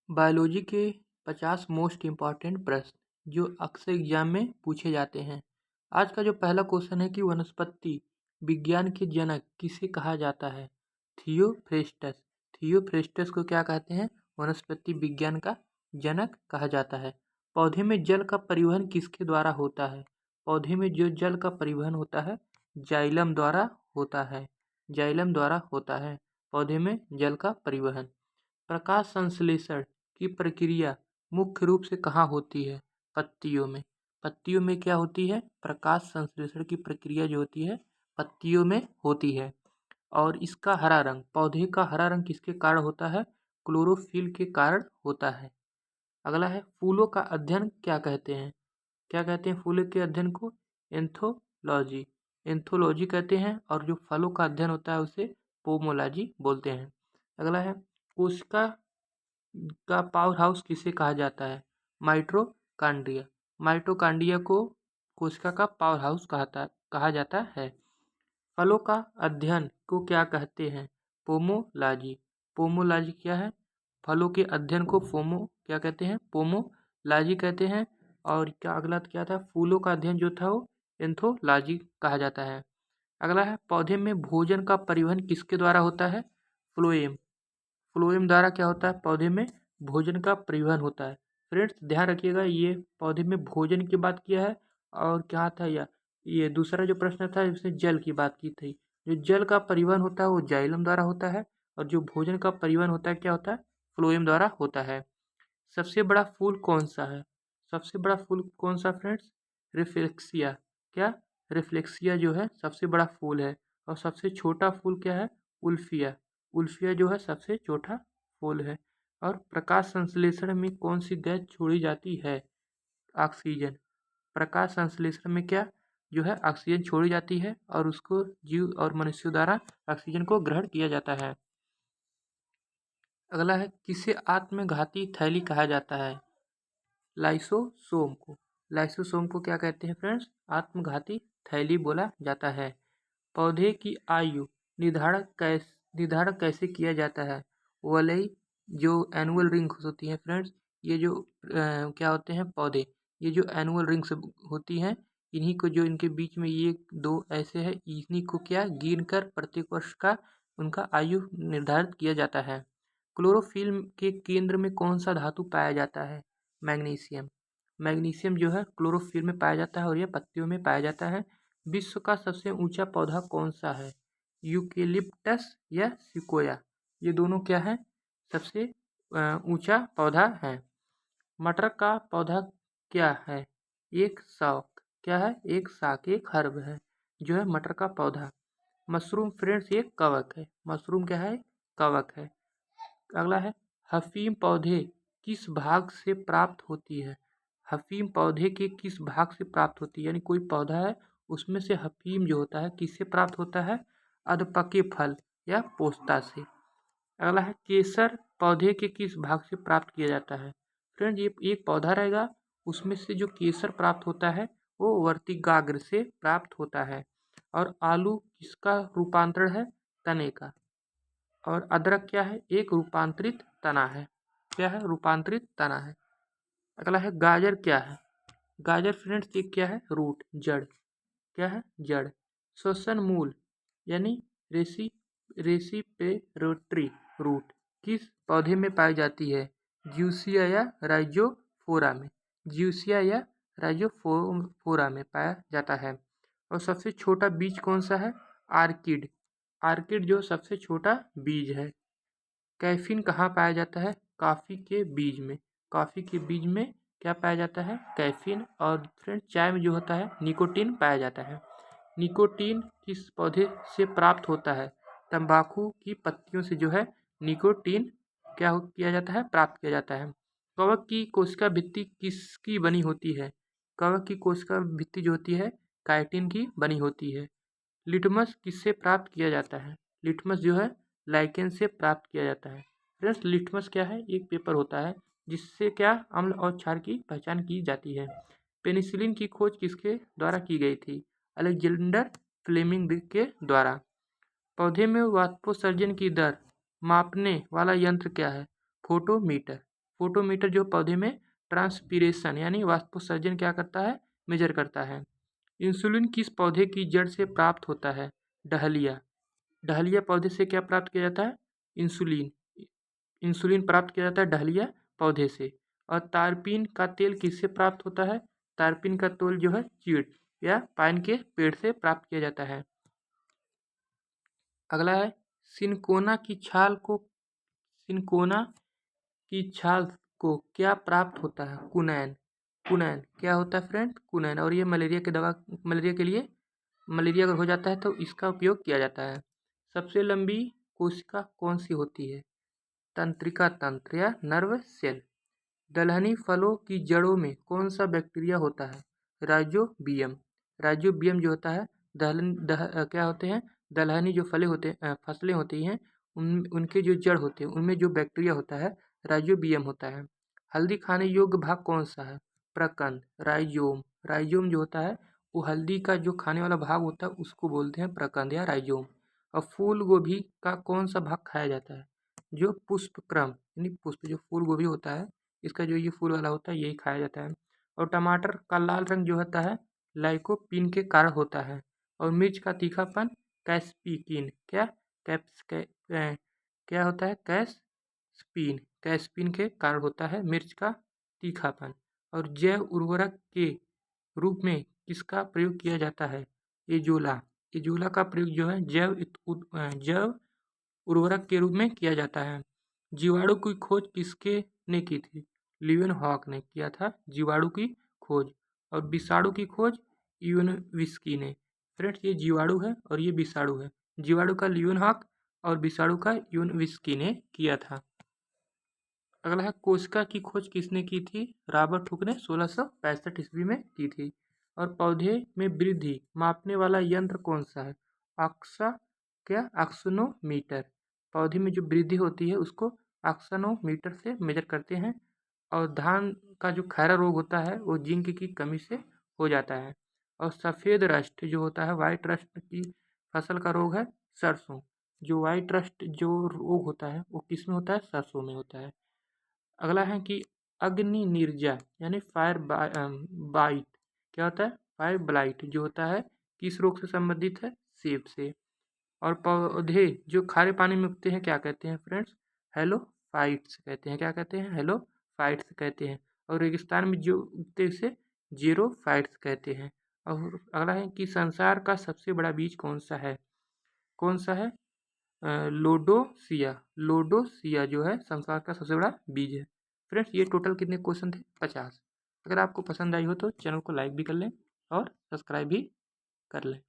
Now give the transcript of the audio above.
Biology के 50 most important प्रश्न जो अक्सर एग्जाम में पूछे जाते हैं। आज का जो पहला क्वेश्चन है कि वनस्पति विज्ञान के जनक किसे कहा जाता है? थियोफ्रेस्टस। थियोफ्रेस्टस को क्या कहते हैं? वनस्पति विज्ञान का जनक कहा जाता है। पौधे में जल का परिवहन किसके द्वारा होता है? पौधे में जो जल का परिवहन होता है जाइलम द्वारा होता है। जाइलम द्वारा होता है पौधे में जल का परिवहन। प्रकाश संश्लेषण की प्रक्रिया मुख्य रूप से कहाँ होती है? पत्तियों में। पत्तियों में क्या होती है? प्रकाश संश्लेषण की प्रक्रिया जो होती है पत्तियों में होती है। और इसका हरा रंग, पौधे का हरा रंग किसके कारण होता है? क्लोरोफिल के कारण होता है। अगला है फूलों का अध्ययन क्या कहते हैं? क्या कहते हैं फूलों के अध्ययन को? एंथोलॉजी। एंथोलॉजी कहते हैं। और जो फलों का अध्ययन होता है उसे पोमोलॉजी बोलते हैं। अगला है कोशिका का पावर हाउस किसे कहा जाता है? माइटोकॉन्ड्रिया। माइटोकॉन्ड्रिया को कोशिका का पावर हाउस कहा जाता है। फलों का अध्ययन को क्या कहते हैं? पोमोलॉजी। पोमोलॉजी क्या है? फलों के अध्ययन को क्या कहते हैं? पोमोलॉजी कहते हैं। और क्या अगला क्या था? फूलों का अध्ययन जो था वो एंथोलॉजी कहा जाता है। अगला है पौधे में भोजन का परिवहन किसके द्वारा होता है? फ्लोएम। फ्लोएम द्वारा क्या होता है? पौधे में भोजन का परिवहन होता है। फ्रेंड्स ध्यान रखिएगा, ये पौधे में भोजन की बात किया है। और क्या था ये दूसरा जो प्रश्न था उसने जल की बात की थी। जो जल का परिवहन होता है वो जाइलम द्वारा होता है। और जो भोजन का परिवहन होता है क्या होता है? फ्लोएम द्वारा होता है। सबसे बड़ा फूल कौन सा है? सबसे बड़ा फूल कौन सा फ्रेंड्स? रिफ्लेक्सिया। क्या? रिफ्लेक्सिया जो है सबसे बड़ा फूल है। और सबसे छोटा फूल क्या है? उल्फिया। उल्फिया जो है सबसे छोटा फूल है। और प्रकाश संश्लेषण में कौन सी गैस छोड़ी जाती है? ऑक्सीजन। प्रकाश संश्लेषण में क्या जो है ऑक्सीजन छोड़ी जाती है और उसको जीव और मनुष्यों द्वारा ऑक्सीजन को ग्रहण किया जाता है। अगला है किसे आत्मघाती थैली कहा जाता है? लाइसोसोम को। लाइसोसोम को क्या कहते हैं फ्रेंड्स? आत्मघाती थैली बोला जाता है। पौधे की आयु निर्धारण कैसे किया जाता है? वलय जो एनुअल रिंग्स होती हैं फ्रेंड्स, ये जो क्या होते हैं पौधे, ये जो एनुअल रिंग्स होती हैं इन्हीं को, जो इनके बीच में ये दो ऐसे है, इन्हीं को क्या गिनकर प्रत्येक वर्ष का उनका आयु निर्धारित किया जाता है। क्लोरोफिल के केंद्र में कौन सा धातु पाया जाता है? मैग्नीशियम। मैग्नीशियम जो है क्लोरोफिल में पाया जाता है और यह पत्तियों में पाया जाता है। विश्व का सबसे ऊंचा पौधा कौन सा है? यूकेलिप्टस या सिकोया। ये दोनों क्या है? सबसे ऊंचा पौधा है। मटर का पौधा क्या है? एक शाक। क्या है? एक शाक, एक हर्ब है जो है मटर का पौधा। मशरूम फ्रेंड्स ये कवक है। मशरूम क्या है? कवक है। अगला है अफीम पौधे किस भाग से प्राप्त होती है? अफीम पौधे के किस भाग से प्राप्त होती है? यानी कोई पौधा है उसमें से अफीम जो होता है किससे प्राप्त होता है? अधपके फल या पोस्ता से। अगला है केसर पौधे के किस भाग से प्राप्त किया जाता है? फ्रेंड ये एक पौधा रहेगा, उसमें से जो केसर प्राप्त होता है वो वर्तिकाग्र से प्राप्त होता है। और आलू किसका रूपांतरण है? तने का। और अदरक क्या है? एक रूपांतरित तना है। क्या है? रूपांतरित तना है। अगला है गाजर क्या है? गाजर फ्रेंड्स ये क्या है? रूट, जड़। क्या है? जड़। श्वसन मूल यानी रेसी रेसिपिरेटरी रूट किस पौधे में पाई जाती है? ज्यूसिया या राइजोफोरा में। ज्यूसिया या राइजोफोरा में पाया जाता है। और सबसे छोटा बीज कौन सा है? आर्किड। आर्किड जो सबसे छोटा बीज है। कैफीन कहाँ पाया जाता है? कॉफ़ी के बीज में। कॉफ़ी के बीज में क्या पाया जाता है? कैफीन। और फ्रेंड चाय में जो होता है निकोटीन पाया जाता है। निकोटीन किस पौधे से प्राप्त होता है? तंबाकू की पत्तियों से जो है निकोटीन किया जाता है? प्राप्त किया जाता है। कवक की कोशिका भित्ति किसकी बनी होती है? कवक की कोशिका भित्ति जो होती है काइटिन की बनी होती है। लिटमस किससे प्राप्त किया जाता है? लिटमस जो है लाइकेन से प्राप्त किया जाता है। फ्रेंड्स लिटमस क्या है? एक पेपर होता है जिससे क्या अम्ल और क्षार की पहचान की जाती है। पेनिसिलिन की खोज किसके द्वारा की गई थी? अलेक्जेंडर फ्लेमिंग के द्वारा। पौधे में वाष्पोत्सर्जन की दर मापने वाला यंत्र क्या है? फोटोमीटर। फोटोमीटर जो पौधे में ट्रांसपीरेशन यानी वाष्पोत्सर्जन क्या करता है, मेजर करता है। इंसुलिन किस पौधे की जड़ से प्राप्त होता है, डहलिया। डहलिया पौधे से क्या प्राप्त किया जाता है, इंसुलिन। इंसुलिन प्राप्त किया जाता है डहलिया पौधे से। और तारपीन का तेल किससे प्राप्त होता है, तारपीन का तेल जो है चीड़ या पाइन के पेड़ से प्राप्त किया जाता है। अगला है सिनकोना की छाल को क्या प्राप्त होता है, कुनैन। कुनैन क्या होता है फ्रेंड, कुनैन। और ये मलेरिया के लिए, मलेरिया अगर हो जाता है तो इसका उपयोग किया जाता है। सबसे लंबी कोशिका कौन सी होती है, तंत्रिका तंत्र या नर्व सेल। दलहनी फलों की जड़ों में कौन सा बैक्टीरिया होता है, राइजोबियम। राइजोबियम जो होता है क्या होते हैं, दलहनी जो फसलें होती हैं उनके जो जड़ होते हैं उनमें जो बैक्टीरिया होता है राइजोबियम होता है। हल्दी खाने योग्य भाग कौन सा है, प्रकंद, राइजोम। राइजोम जो होता है वो हल्दी का जो खाने वाला भाग होता है उसको बोलते हैं प्रकंद या राइजोम। और फूल गोभी का कौन सा भाग खाया जाता है, जो पुष्पक्रम यानी पुष्प जो फूल गोभी होता है इसका जो ये फूल वाला होता है यही खाया जाता है। और टमाटर का लाल रंग जो होता है लाइकोपीन के कारण होता है। और मिर्च का तीखापन कैस्पिकिन क्या कैप्स कै, अ, क्या होता है, कैस्पिन के कारण होता है मिर्च का तीखापन। और जैव उर्वरक के रूप में किसका प्रयोग किया जाता है, एजोला। एजोला का प्रयोग जो है जैव उर्वरक के रूप में किया जाता है। जीवाणु की खोज किसके ने की थी, लिवेनहॉक ने किया था जीवाणु की खोज। और विषाणु की खोज यूनविस्की ने। फ्रेंड्स ये जीवाणु है और ये विषाणु है, जीवाणु का लिवेनहॉक और विषाणु का यूनविस्की ने किया था। अगला है कोशिका की खोज किसने की थी, रॉबर्ट हुक ने 1665 ईस्वी में की थी। और पौधे में वृद्धि मापने वाला यंत्र कौन सा है, ऑक्सा क्या ऑक्सोनोमीटर। पौधे में जो वृद्धि होती है उसको ऑक्सोनोमीटर से मेजर करते हैं। और धान का जो खैरा रोग होता है वो जिंक की कमी से हो जाता है। और सफ़ेद रस्ट जो होता है, वाइट रस्ट की फसल का रोग है सरसों। जो वाइट रस्ट जो रोग होता है वो किस में होता है, सरसों में होता है। अगला है कि अग्नि निर्जा यानी बाइट क्या होता है, फायर ब्लाइट जो होता है किस रोग से संबंधित है, सेब से। और पौधे जो खारे पानी में उगते हैं क्या कहते हैं फ्रेंड्स, हेलोफाइट्स कहते हैं। क्या कहते हैं, हेलोफाइट्स कहते हैं। और रेगिस्तान में जो उगते हैं उसे जीरोफाइट्स कहते हैं। और अगला है कि संसार का सबसे बड़ा बीज कौन सा है, कौन सा है, लोडोसिया। लोडोसिया जो है संसार का सबसे बड़ा बीज है। फ्रेंड्स ये टोटल कितने क्वेश्चन थे, 50। अगर आपको पसंद आई हो तो चैनल को लाइक भी कर लें और सब्सक्राइब भी कर लें।